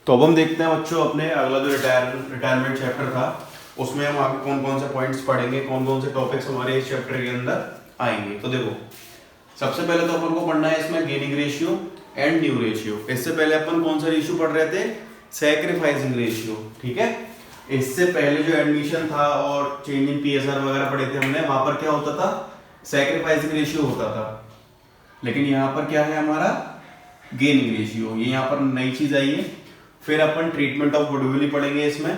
तो अब हम देखते हैं बच्चों अपने अगला जो रिटायरमेंट चैप्टर था उसमें हम आगे कौन कौन से पॉइंट्स पढ़ेंगे, कौन कौन से टॉपिक्स हमारे इस चैप्टर के अंदर आएंगे। तो देखो सबसे पहले तो अपन को पढ़ना है इसमें gaining ratio and new ratio. इससे पहले अपन कौन सा रेशियो पढ़ रहे थे, सैक्रिफाइसिंग रेशियो। ठीक है, इससे पहले जो एडमिशन था और चेंज इन पीएसआर वगैरह पढ़े थे हमने, वहां पर क्या होता था, सैक्रिफाइसिंग रेशियो होता था। लेकिन यहाँ पर क्या है हमारा गेनिंग रेशियो, ये यहाँ पर नई चीज आई है। फिर अपन ट्रीटमेंट ऑफ गुडविल पढ़ेंगे इसमें।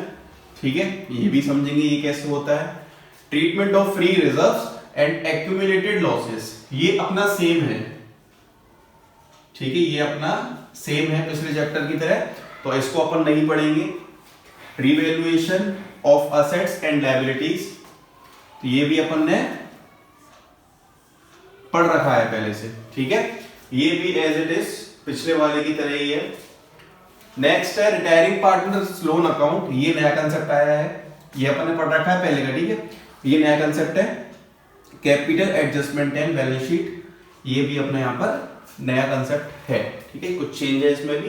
ठीक है, ये भी समझेंगे ये कैसे होता है। Treatment of free reserves and accumulated losses, ये अपना सेम है। ठीक है, ये अपना सेम है पिछले चैप्टर की तरह, तो इसको अपन नहीं पढ़ेंगे। Revaluation of assets and liabilities, तो ये भी अपन ने पढ़ रखा है पहले से। ठीक है, ये भी एज इट इज पिछले वाले की तरह ही है। नेक्स्ट है रिटायरिंग पार्टनर्स लोन अकाउंट, ये नया कंसेप्ट आया है, ये अपन ने पढ़ रखा है पहले का। ठीक है, ये नया कंसेप्ट है। Capital adjustment and balance sheet, ये भी अपने यहाँ पर नया कंसेप्ट है। ठीक है, कुछ चेंज है इसमें भी।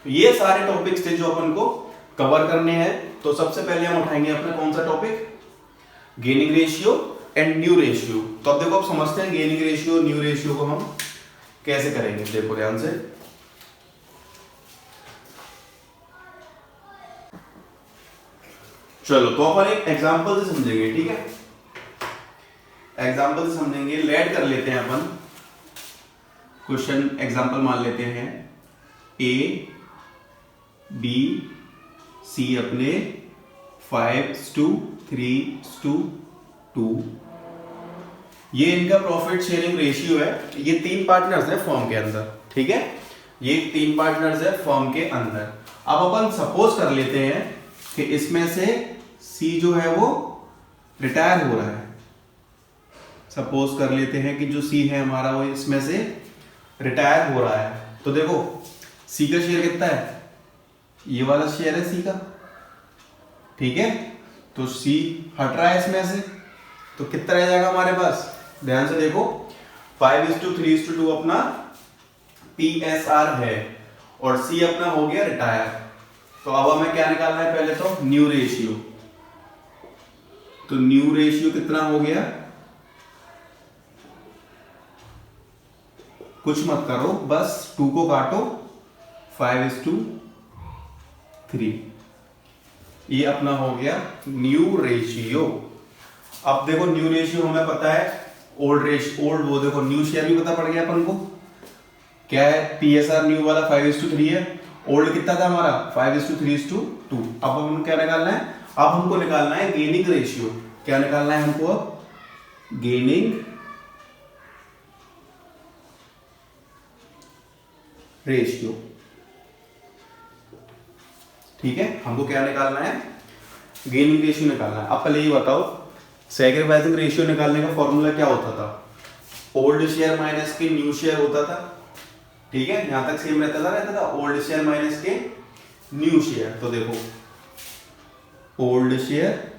तो ये सारे टॉपिक्स थे जो अपन को कवर करने हैं। तो सबसे पहले हम उठाएंगे अपना कौन सा topic, gaining ratio and new ratio. तो अब देखो अब समझते हैं गेनिंग रेशियो न्यू रेशियो को हम कैसे करेंगे। देखो ध्यान से, चलो तो अपन एक एग्जांपल से समझेंगे। ठीक है, एग्जांपल से समझेंगे। लेट कर लेते हैं अपन क्वेश्चन, एग्जांपल मान लेते हैं ए बी सी अपने 5:3:2, ये इनका प्रॉफिट शेयरिंग रेशियो है। ये तीन पार्टनर्स हैं फर्म के अंदर। ठीक है, ये तीन पार्टनर्स हैं फर्म के अंदर। अब अपन सपोज कर लेते हैं कि इसमें से सी जो है वो रिटायर हो रहा है। सपोज कर लेते हैं कि जो सी है हमारा वो इसमें से रिटायर हो रहा है। तो देखो सी का शेयर कितना है, ये वाला शेयर है सी का। ठीक है, तो सी हट रहा है इसमें से, तो कितना रह जाएगा हमारे पास, ध्यान से देखो 5:3:2 अपना पीएसआर है और सी अपना हो गया रिटायर। तो अब हमें क्या निकालना है, पहले तो न्यू रेशियो। तो न्यू रेशियो कितना हो गया, कुछ मत करो, बस 2 को काटो, 5:3, ये अपना हो गया न्यू रेशियो। अब देखो न्यू रेशियो हमें पता है, ओल्ड वो देखो न्यू शेयर भी पता पड़ गया अपन को, क्या है पीएसआर न्यू वाला 5:3 है। ओल्ड कितना था हमारा 5:3:2। अब हम क्या निकालना है, अब हमको निकालना है गेनिंग रेशियो। क्या निकालना है हमको, गेनिंग रेशियो। ठीक है, हमको क्या निकालना है, गेनिंग रेशियो निकालना है। अब पहले ये बताओ सैक्रिफाइसिंग रेशियो निकालने का फॉर्मूला क्या होता था, ओल्ड शेयर माइनस के न्यू शेयर होता था। ठीक है, यहां तक सेम रहता था ओल्ड शेयर माइनस के न्यू शेयर। तो देखो ओल्ड शेयर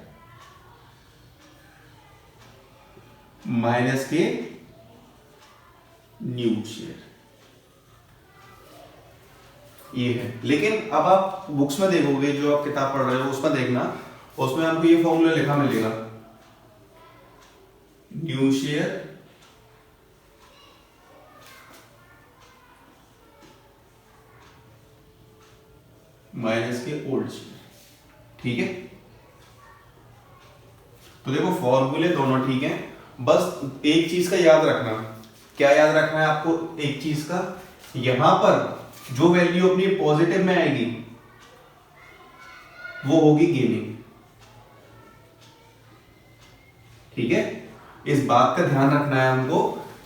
माइनस के न्यू शेयर, ये है। लेकिन अब आप बुक्स में देखोगे, जो आप किताब पढ़ रहे हो उसमें देखना, उसमें आपको ये फॉर्मूला लिखा मिलेगा, न्यू शेयर माइनस के ओल्ड शेयर। ठीक है, तो देखो फॉर्मूले दोनों ठीक है, बस एक चीज का याद रखना। क्या याद रखना है आपको, एक चीज का, यहां पर जो वैल्यू अपनी पॉजिटिव में आएगी वो होगी गेनिंग। ठीक है, इस बात का ध्यान रखना है हमको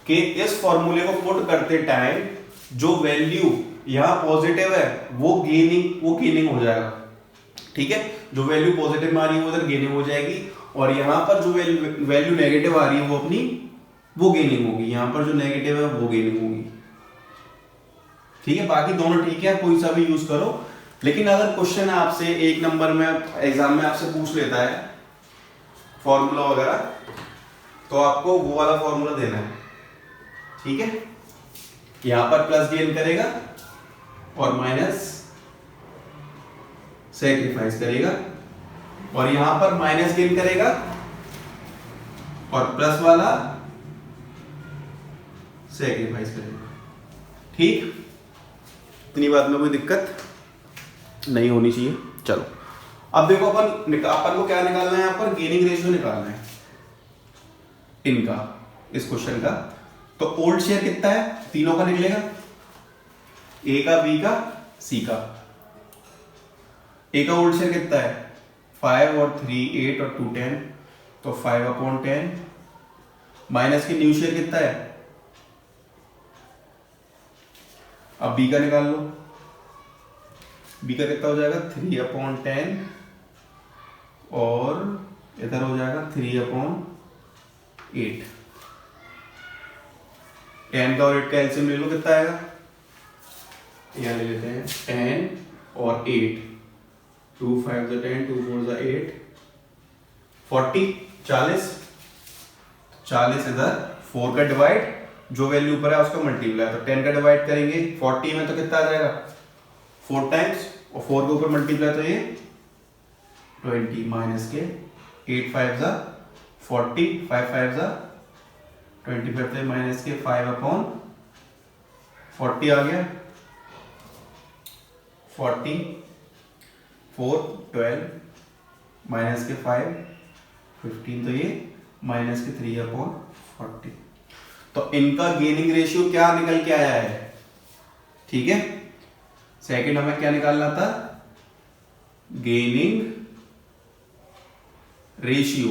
कि इस फॉर्मूले को पुट करते टाइम जो वैल्यू यहां पॉजिटिव है वो गेनिंग हो जाएगा। ठीक है, जो वैल्यू पॉजिटिव में आ रही है वो उधर गेनिंग हो जाएगी, और यहां पर जो वैल्यू नेगेटिव आ रही है वो गेनिंग होगी। यहां पर जो नेगेटिव है वो गेनिंग होगी। ठीक है, बाकी दोनों ठीक है, कोई सा भी यूज करो। लेकिन अगर क्वेश्चन आपसे एक नंबर में एग्जाम में आपसे पूछ लेता है फॉर्मूला वगैरह, तो आपको वो वाला फॉर्मूला देना है। ठीक है, यहां पर प्लस गेन करेगा और माइनस सेक्रीफाइस करेगा, और यहां पर माइनस गेन करेगा और प्लस वाला सेक्रीफाइस करेगा। ठीक, इतनी बात में कोई दिक्कत नहीं होनी चाहिए। चलो अब देखो अपन को क्या निकालना है, यहां पर गेनिंग रेशियो निकालना है इनका, इस क्वेश्चन का। तो ओल्ड शेयर कितना है, तीनों का निकलेगा, ए का, बी का, सी का। ए का ओल्ड शेयर कितना है, 5 और 3 8 और 2 10, तो 5/10 माइनस के न्यू शेयर कितना है, अब बी का निकाल लो। बी का कितना हो जाएगा, 3/10 और इधर हो जाएगा 3/8। 10 का और 8 का एलसीएम ले लो, कितना आएगा, यहाँ ले लेते हैं 10 और 8, 2 5 10, 2 4 8, 40 40 40 इधर 4 का डिवाइड, जो वैल्यू ऊपर है उसका मल्टीप्लाई, तो 10 का डिवाइड करेंगे 40 में तो कितना आ जाएगा 4 टाइम्स, और 4 के ऊपर मल्टीप्लाई तो ये 20 माइनस के 8 5 40, 5 5 25 थे माइनस के 5/40 आ गया, 40 4 12 माइनस के 5 15, तो ये माइनस के 3/40। तो इनका गेनिंग रेशियो क्या निकल के आया है, ठीक है। सेकंड हमें क्या निकालना था, गेनिंग रेशियो।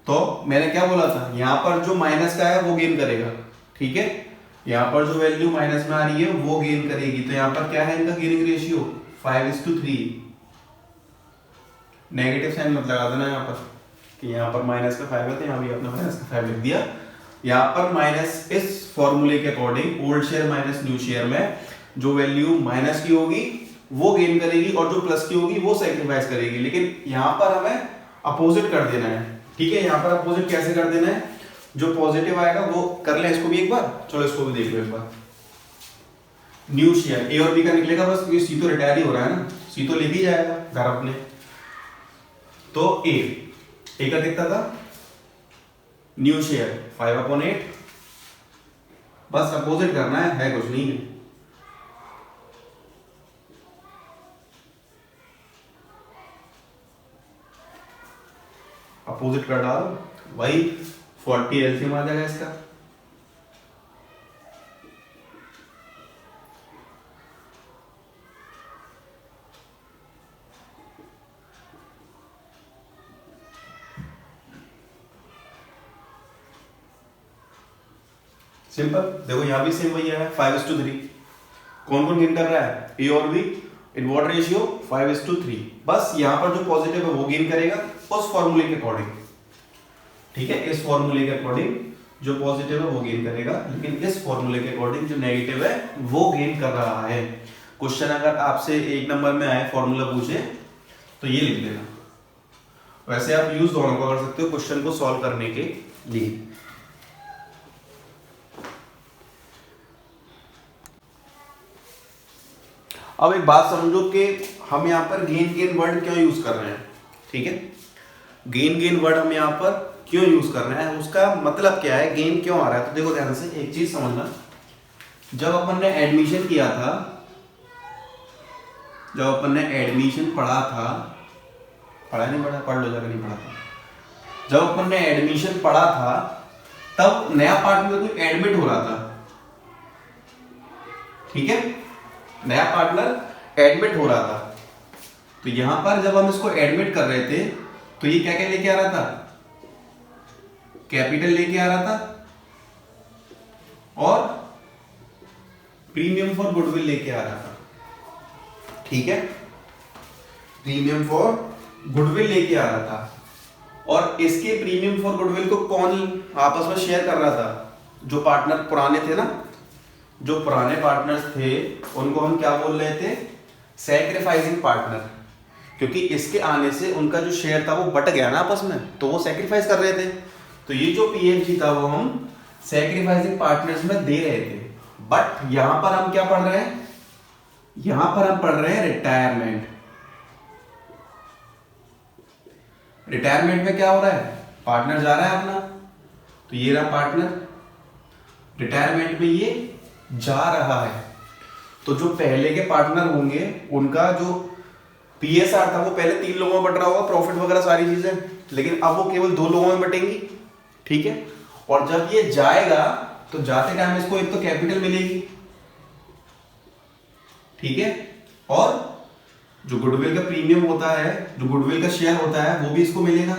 तो मैंने क्या बोला था, यहां पर जो माइनस का है वो गेन करेगा, ठीक है। यहां पर जो वैल्यू माइनस में आ रही है वो गेन करेगी, तो यहां पर क्या है इनका गेनिंग रेशियो 5:3। नेगेटिव साइन मत लगा देना यहां पर कि यहां पर माइनस का 5 है, तो यहां भी अपना माइनस का 5 लिख दिया। यहां पर माइनस इस फॉर्मूले के according old share minus new share में जो वैल्यू माइनस की होगी वो गेन करेगी, और जो प्लस की होगी वो सेक्रीफाइस करेगी। लेकिन यहां पर हमें अपोजिट कर देना है, ठीक है। यहां पर अपोजिट कैसे कर देना है, जो पॉजिटिव आएगा वो कर ले, इसको भी एक बार, चलो इसको भी देख लो एक बार। न्यू शेयर ए और बी का निकलेगा बस, क्योंकि सी तो रिटायर ही हो रहा है ना, सी तो ले भी जाएगा घर अपने। तो ए का कितना था, न्यू शेयर 5/8, बस अपोजिट करना है कुछ नहीं है। अपोजिट कर डालो, वही 40 एलसीएम आ जाएगा इसका। सिंपल, देखो यहां भी सेम वही है 5:3। कौन कौन गेन कर रहा है, ए और बी, इन व्हाट रेशियो 5:3। बस यहां पर जो पॉजिटिव है वो गेन करेगा उस फॉर्मूले के अकॉर्डिंग, ठीक है। इस फॉर्मूले के अकॉर्डिंग जो पॉजिटिव है वो गेन करेगा, लेकिन इस फॉर्मूले के अकॉर्डिंग जो नेगेटिव है वो गेन कर रहा है। क्वेश्चन अगर आपसे 1 नंबर में आए, फॉर्मूला पूछे, तो ये लिख लेना। वैसे आप यूज दोनों का कर सकते हो क्वेश्चन को सॉल्व करने के लिए। अब एक बात समझो कि हम यहाँ पर गेन वर्ड क्यों यूज कर रहे हैं, ठीक है। गेन वर्ड हम यहाँ पर क्यों यूज कर रहे हैं, उसका मतलब क्या है, गेन क्यों आ रहा है। तो देखो ध्यान से एक चीज समझना, जब अपन ने एडमिशन किया था, जब अपन ने एडमिशन पढ़ा था, पढ़ा नहीं पढ़ा, पढ़ लो जाकर, नहीं पढ़ा था। जब अपन ने एडमिशन पढ़ा था तब नया पार्टनर कोई एडमिट हो रहा था, ठीक है। नया पार्टनर एडमिट हो रहा था, तो यहां पर जब हम इसको एडमिट कर रहे थे तो ये क्या क्या लेके आ रहा था, कैपिटल लेके आ रहा था और प्रीमियम फॉर गुडविल लेके आ रहा था, ठीक है। प्रीमियम फॉर गुडविल लेके आ रहा था, और इसके प्रीमियम फॉर गुडविल को कौन आपस में शेयर कर रहा था, जो पार्टनर पुराने थे ना, जो पुराने पार्टनर्स थे उनको हम क्या बोल रहे थे, सैक्रिफाइसिंग पार्टनर, क्योंकि इसके आने से उनका जो शेयर था वो बट गया ना आपस में, तो वो सैक्रिफाइस कर रहे थे। तो ये जो पीएफजी था वो हम सैक्रिफाइसिंग पार्टनर्स में दे रहे थे। बट यहां पर हम क्या पढ़ रहे हैं, यहां पर हम पढ़ रहे हैं रिटायरमेंट। रिटायरमेंट में क्या हो रहा है, पार्टनर जा रहा है अपना, तो ये रहा पार्टनर, रिटायरमेंट में ये जा रहा है। तो जो पहले के पार्टनर होंगे उनका जो पीएसआर था वो पहले 3 लोगों में बट रहा होगा, प्रॉफिट वगैरह सारी चीजें, लेकिन अब वो केवल 2 लोगों में बटेंगी। ठीक है, और जब ये जाएगा तो जाते टाइम इसको एक तो कैपिटल मिलेगी, ठीक है, और जो गुडविल का प्रीमियम होता है, जो गुडविल का शेयर होता है, वो भी इसको मिलेगा,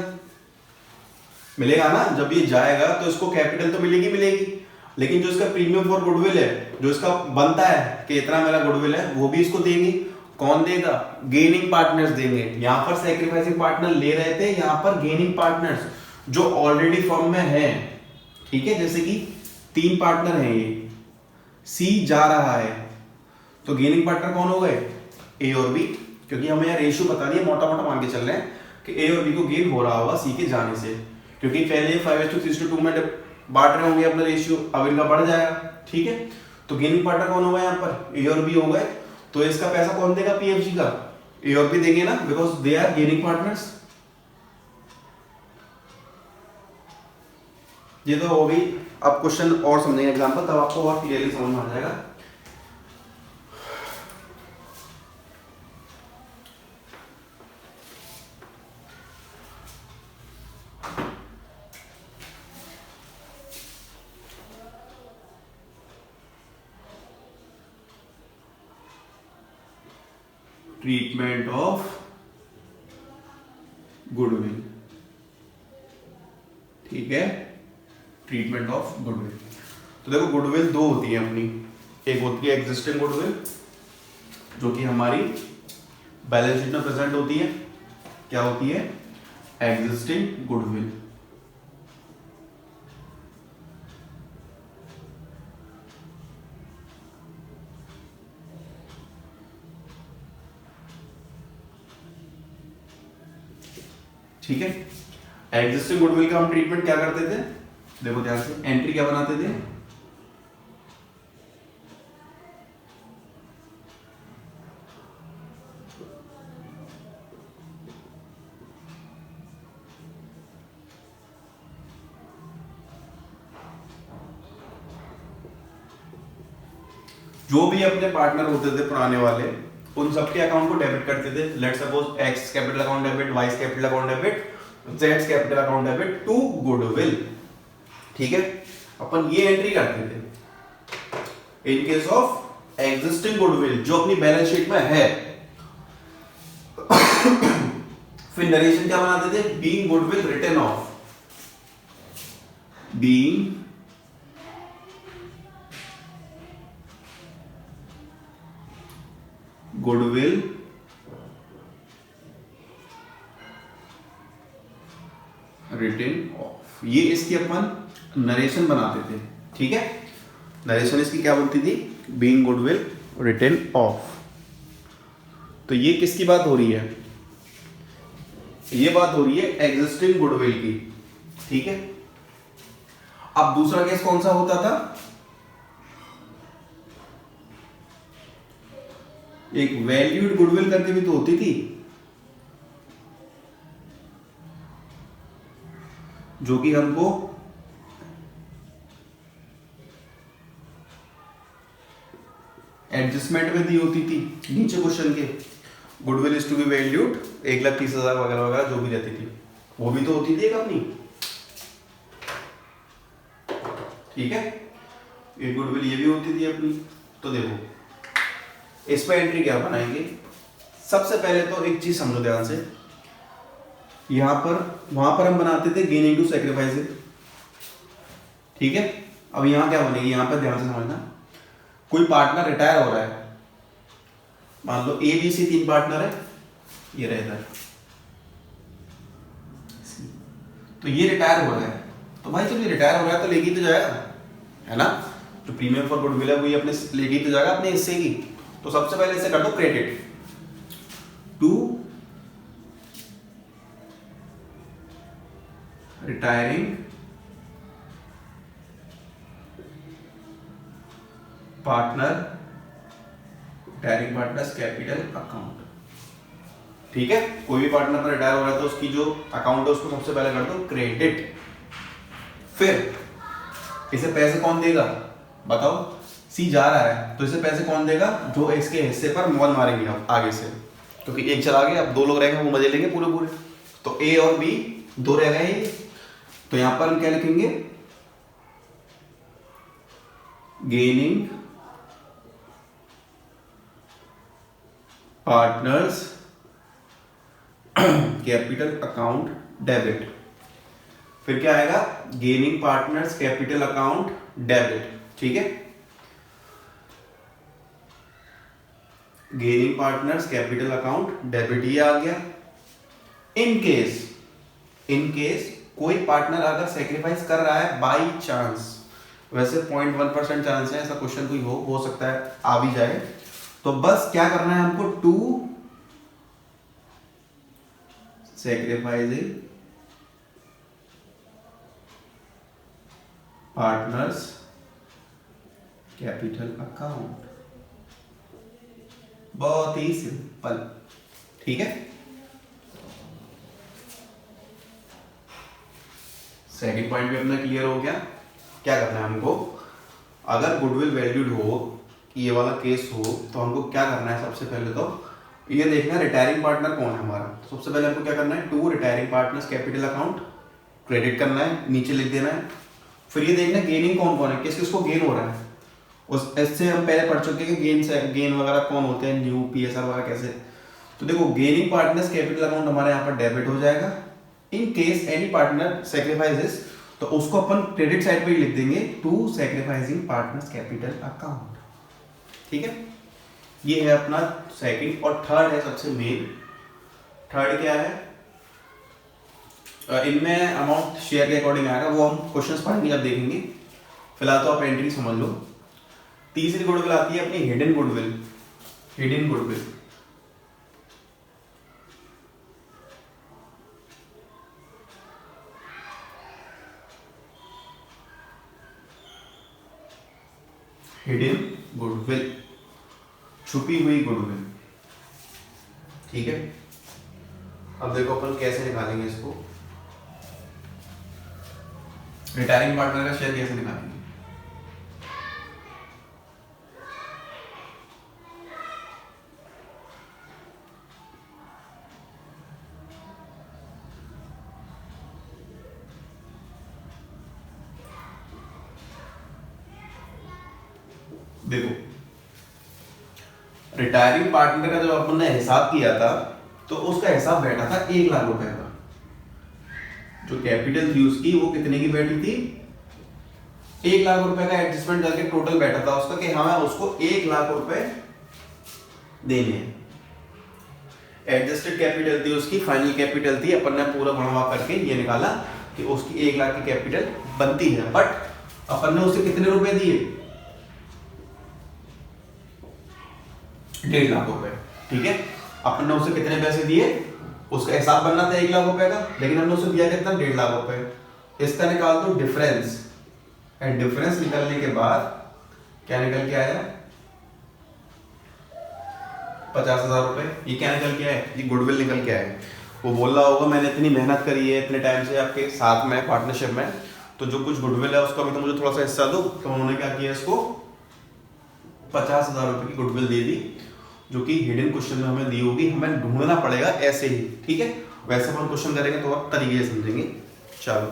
मिलेगा ना। जब ये जाएगा तो इसको कैपिटल तो मिलेगी, लेकिन जो इसका प्रीमियम फॉर गुडविल है, जो इसका बनता है कि इतना मेरा गुडविल है, वो भी इसको देंगे। कौन देगा, गेनिंग पार्टनर्स देंगे। यहां पर सैक्रिफाइसिंग पार्टनर ले रहे थे, यहां पर गेनिंग पार्टनर्स जो ऑलरेडी फर्म में है, ठीक है, जैसे कि 3 पार्टनर हैं, ये सी जा रहा है, तो गेनिंग पार्टनर कौन हो गए, ए और बी, क्योंकि हमें यार रेशियो पता नहीं है, मोटा मोटा मान के चल रहे हैं कि ए और बी को गेन हो रहा होगा सी के जाने से, क्योंकि पहले 5:3:2 में बांट रहे होंगे अपना रेशियो, अब इनका बढ़ जाएगा। ठीक है, तो गेनिंग पार्टनर कौन होगा यहाँ पर, ए और बी हो गए, तो इसका पैसा कौन देगा, पीएफजी का, ए और बी देंगे ना, because they are gaining partners. ये तो हो गई। अब क्वेश्चन और समझेंगे एग्जांपल, तब आपको और क्लियरली समझ में आ जाएगा। ट्रीटमेंट ऑफ गुडविल, ठीक है, ट्रीटमेंट ऑफ गुडविल। तो देखो गुडविल 2 होती है अपनी, एक होती है एग्जिस्टिंग गुडविल जो कि हमारी बैलेंस शीट में प्रेजेंट होती है, क्या होती है, एग्जिस्टिंग गुडविल। ठीक है, एग्जिस्टिंग गुडविल का हम ट्रीटमेंट क्या करते थे, देखो ध्यान से, एंट्री क्या बनाते थे, जो भी अपने पार्टनर होते थे पुराने वाले, उन सबके अकाउंट को डेबिट करते थे। Let's suppose X capital account debit, Y capital account debit, Z capital account debit to goodwill. ठीक है, अपन ये एंट्री करते थे in case of existing goodwill जो अपनी बैलेंस शीट में है। फिर नरेशन क्या बनाते थे, being goodwill written off, being goodwill written off, ये इसकी अपन नरेशन बनाते थे। ठीक है, नरेशन इसकी क्या बनती थी, बीइंग गुडविल रिटन ऑफ। तो ये किसकी बात हो रही है, ये बात हो रही है एग्जिस्टिंग गुडविल की। ठीक है, अब दूसरा केस कौन सा होता था, एक वैल्यूड गुडविल करके भी तो होती थी, जो कि हमको एडजस्टमेंट में दी होती थी नीचे क्वेश्चन के, goodwill is to be valued 1,30,000 वगैरह वगैरह जो भी रहती थी, वो भी तो होती थी एक अपनी। ठीक है, एक गुडविल ये भी होती थी अपनी। तो देखो इस पर एंट्री क्या बनाएंगे, सबसे पहले तो एक चीज समझो ध्यान से, यहां पर वहां पर हम बनाते थे गेनिंग टू सैक्रिफाइस। ठीक है, अब यहां क्या बनेगी, यहां पर ध्यान से समझना, कोई पार्टनर रिटायर हो रहा है, मान लो ए बी सी 3 पार्टनर है, ये रहे इधर, तो ये रिटायर हो रहा है, तो भाई जब ये रिटायर हो रहा है तो लेके ही तो जाएगा, है ना, जो प्रीमियम फॉर गुडविल है वही अपने लेके ही तो जाएगा अपने हिस्से की। तो सबसे पहले इसे कर दो credit to retiring partner retiring partners capital account. ठीक है, कोई भी पार्टनर पर रिटायर हो रहा है तो उसकी जो अकाउंट है उसको सबसे पहले कर दो क्रेडिट। फिर इसे पैसे कौन देगा बताओ, सी जा रहा है तो इसे पैसे कौन देगा, जो इसके हिस्से पर मौज मारेंगे आप आगे से, क्योंकि एक चला गया अब 2 लोग रहेंगे वो मजे लेंगे पूरे पूरे। तो ए और बी 2 रह गए, तो यहां पर हम क्या लिखेंगे, gaining partners capital account debit. फिर क्या आएगा, gaining partners capital account debit. ठीक है, gaining partners capital account debit ये आ गया। इन केस कोई पार्टनर अगर सेक्रीफाइस कर रहा है बाई चांस, वैसे 0.1% चांस है ऐसा क्वेश्चन कोई हो सकता है आ भी जाए, तो बस क्या करना है हमको, to sacrificing partners capital account. बहुत ही सिंपल। ठीक है, सेकंड पॉइंट भी अपना क्लियर हो गया। क्या करना है हमको, अगर गुडविल वैल्यूड हो, ये वाला केस हो, तो हमको क्या करना है, सबसे पहले तो ये देखना है रिटायरिंग पार्टनर कौन है हमारा। सबसे पहले हमको क्या करना है, to retiring partners capital account credit करना है, नीचे लिख देना है। फिर ये देखना गेनिंग कौन कौन है, किस किसको गेन हो रहा है। उस इससे हम पहले पढ़ चुके हैं कि गेन वगैरह कौन होते हैं, न्यू पीएसआर वगैरह कैसे। तो देखो गेनिंग पार्टनर्स कैपिटल अकाउंट हमारे यहाँ पर डेबिट हो जाएगा। In case any partner sacrifices, तो उसको अपन क्रेडिट साइड पे ही लिख देंगे, to sacrificing partners capital account. ठीक है, ये है अपना सेकंड। और थर्ड है सबसे मेन। थर्ड क्या है, इनमें अमाउंट शेयर के अकॉर्डिंग आएगा, वो हम क्वेश्चंस पढ़ेंगे जब देखेंगे। फिलहाल तो आप एंट्री समझ लो। तीसरी गुडविल आती है अपनी hidden goodwill. Hidden goodwill hidden goodwill, छुपी हुई गुडविल। ठीक है, अब देखो अपन कैसे निकालेंगे इसको, रिटायरिंग पार्टनर का शेयर कैसे निकालेंगे। देखो रिटायरिंग पार्टनर का जब अपन ने हिसाब किया था तो उसका हिसाब बैठा था 1 लाख रुपए का। जो कैपिटल थी उसकी वो कितने की बैठी थी, 1 लाख रुपए का एडजस्टमेंट करके टोटल बैठा था उसका कि हमें उसको 1 लाख रुपए देने हैं। एडजस्टेड कैपिटल थी उसकी, फाइनल कैपिटल थी, अपन ने पूरा भरवा करके ये निकाला कि उसकी 1 लाख की कैपिटल बनती है। बट अपन ने उसे कितने रुपए दिए, 1.5 लाख रुपए। ठीक है, अपन ने उसे कितने पैसे दिए, उसका हिसाब बनना था 1 लाख रुपए का, लेकिन हमने उसे दिया कितना, 1.5 लाख रुपए। इसका निकाल दो डिफरेंस, एंड डिफरेंस निकलने के बाद क्या निकल के आया, 50,000 रुपए। ये क्या निकल के आया, ये गुडविल निकल के आया। वो बोल रहा होगा मैंने इतनी मेहनत करी है इतने टाइम से आपके साथ में पार्टनरशिप में, तो जो कुछ गुडविल है उसका भी तो मुझे थोड़ा सा हिस्सा दो। तो उन्होंने क्या किया, इसको 50,000 रुपए की गुडविल दे दी, जो कि हिडन क्वेश्चन में हमें दी होगी, हमें ढूंढना पड़ेगा ऐसे ही। ठीक है, वैसे हम क्वेश्चन करेंगे तो आप तरीके से समझेंगे। चलो